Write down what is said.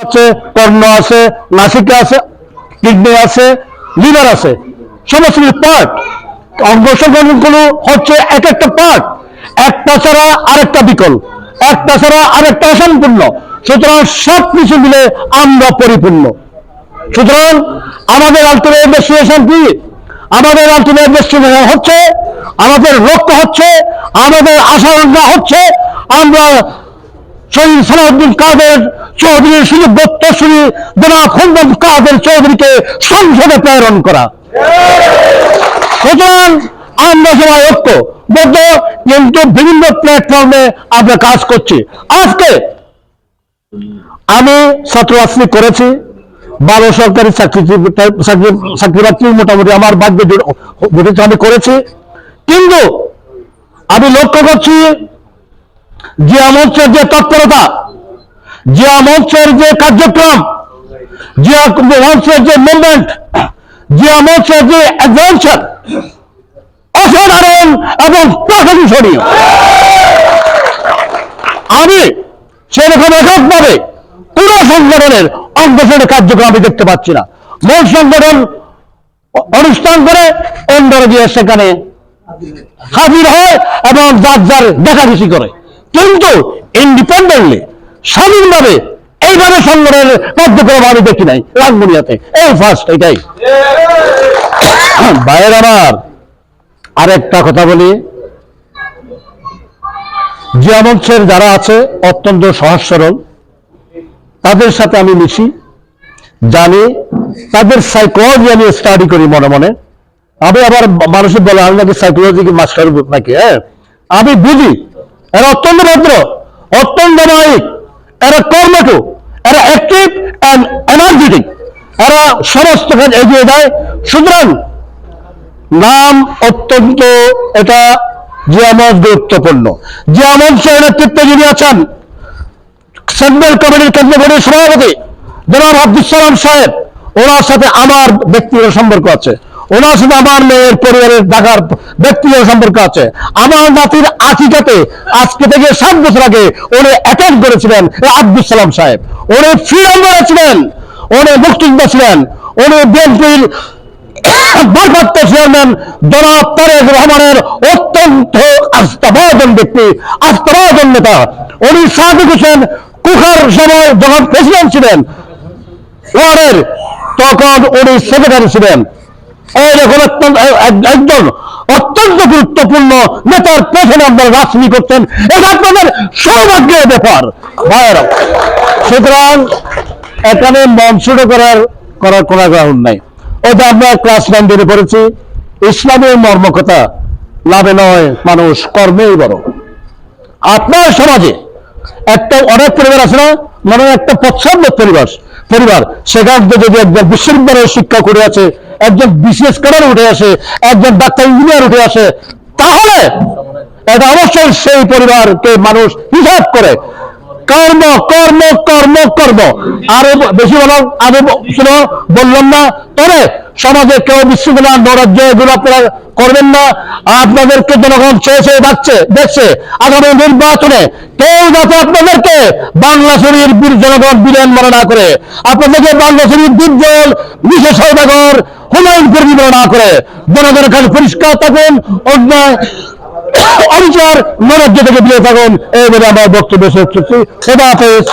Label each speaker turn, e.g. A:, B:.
A: আছে, কর্ণ আছে, নাসিকা আছে, কিডনি আছে, লিভার আছে, সমস্ত পার্ট। অঙ্গ সংগঠনগুলো হচ্ছে এক একটা পার্ট, একটা ছাড়া আরেকটা বিকল, একটা ছাড়া আরেকটা অসম্পূর্ণ। সুতরাং সবকিছু মিলে আমরা পরিপূর্ণ। সুতরাং আমাদের আলটিমেট ডেস্টিনেশন কি? আমাদের আলটিমেট ডেস্টিনেশন হচ্ছে, আমাদের লক্ষ্য হচ্ছে, আমাদের আশা হচ্ছে আমরা শহীদ সালাউদ্দিন কাদের চৌধুরীর সুযোগ্যত্তরসূরি জনাব খন্দকার কাদের চৌধুরীকে সংসদে প্রেরণ করা। সুতরাং আমরা সবাই ঐক্যবদ্ধ, কিন্তু বিভিন্ন প্ল্যাটফর্মে আমরা কাজ করছি। আজকে আমি ছাত্র রাজনীতি করেছি, 12 সরকারি চাকরি বাকরি মোটামুটি আমার ভাগ্য ঘটেছে, আমি করেছি। কিন্তু আমি লক্ষ্য করছি জিয়া মঞ্চের যে তৎপরতা, জিয়া মঞ্চের যে কার্যক্রম, জিয়া মঞ্চের যে মুভমেন্ট, জিয়া মঞ্চের যে অ্যাডভেঞ্চার অসাধারণ এবং প্রশংসনীয়। আমি সেরকম এককভাবে কোন সংগঠনের অগ্রসরের কার্যক্রম আমি দেখতে পাচ্ছি না। মূল সংগঠন অনুষ্ঠান করে অন্যরা গিয়ে সেখানে হাজির হয় এবং যার যার দেখাদেখি করে, কিন্তু ইন্ডিপেন্ডেন্টলি স্বাধীনভাবে এইভাবে সংগঠনের কার্যক্রম আমি দেখি নাই রাঙ্গুনিয়াতে, এই ফার্স্ট। এটাই ভাইয়ের আমার আরেকটা কথা বলি, জিয়া মঞ্চের যারা আছে অত্যন্ত সহজ সরল, তাদের সাথে আমি মিশি, জানি তাদের সাইকোলজি আমি স্টাডি করি মনে মনে। আমি আবার মানুষের বলে আমি নাকি সাইকোলজি মাস্টার নাকি, হ্যাঁ আমি বুঝি এরা অত্যন্ত ভদ্র, অত্যন্ত মায়িক, এরা কর্মঠু, এরা অ্যাক্টিভ অ্যান্ড এনার্জেটিক, এরা সমস্ত কাজ এগিয়ে দেয়। সুতরাং নাম অত্যন্ত এটা জিয়া মঞ্চ গুরুত্বপূর্ণ। জিয়া মঞ্চের নেতৃত্বে যিনি আছেন সেন্ট্রাল কমিটির কেন্দ্রীয় সভাপতি জনাব আব্দুল সালাম সাহেব, ওনার সাথে আমার ব্যক্তিগত সম্পর্ক আছে, ওনার সাথে আমার মেয়ের পরিবারের ঢাকার ব্যক্তিগত সম্পর্ক আছে। আমার নাতির আকিকাতে আজকে থেকে 7 বছর আগে উনি অ্যাটেন্ড করেছিলেন আব্দুল সালাম সাহেব, উনি ফ্রিডম করেছিলেন, উনি মুক্তিযোদ্ধা ছিলেন, উনি বিএনপির ভারপ্রাপ্ত চেয়ারম্যান জনাব তারেক রহমানের অত্যন্ত আস্থাভাজন ব্যক্তি, আস্থাভাজন নেতা। উনি সাদিক হোসেন কুখার সময় যখন প্রেসিডেন্ট ছিলেন ওয়ার্ডের, তখন উনি সেক্রেটারি ছিলেন। এইরকম একজন অত্যন্ত গুরুত্বপূর্ণ নেতার পেছনে আপনারা রাজনীতি করতেন, এটা আপনাদের সৌভাগ্যের ব্যাপার ভাইয়েরা। সুতরাং এখানে মঞ্চুর করার কোনো গ্রাউন্ড নাই। ওটা আমরা ক্লাস 9 পড়েছি, ইসলামের মর্মকথা লাভে নয় মানুষ কর্মেই বড়। আপনার সমাজে একটা অনেক পরিবার আছে না, মানে একটা পশ্চাৎ পরিবার, সেখান থেকে যদি একজন বিশ্ববিদ্যালয়ের শিক্ষা করে আছে, একজন বিসিএস ক্যাডার উঠে আসে, একজন ডাক্তার ইঞ্জিনিয়ার উঠে আসে, তাহলে এটা অবশ্যই সেই পরিবারকে মানুষ হিসাব করে। কর্ম কর্ম কর্ম কর্ম, আরো বেশি বলার আমি বললাম না। তবে সমাজে কেউ বিশ্ববিদ্যালয় নৈরাজ্য এগুলো আপনারা করবেন না। আপনাদেরকে জনগণ চেয়ে দেখছে আগামী নির্বাচনে কেউ যাতে আপনাদেরকে বাংলা শরীর জনগণ বিলেন মনে না করে, আপনাদেরকে বাংলা শরীর দুর্জল বিশেষ সৌদাগর হুমায়ুন কর্মী মনে না করে, জনগণের কাছে পরিষ্কার থাকুন, অন্যায় অবিচার নৈরাজ্য থেকে বিরত থাকুন। এই বলে আমার বক্তব্য শেষ করছি। খোদা হাফেজ।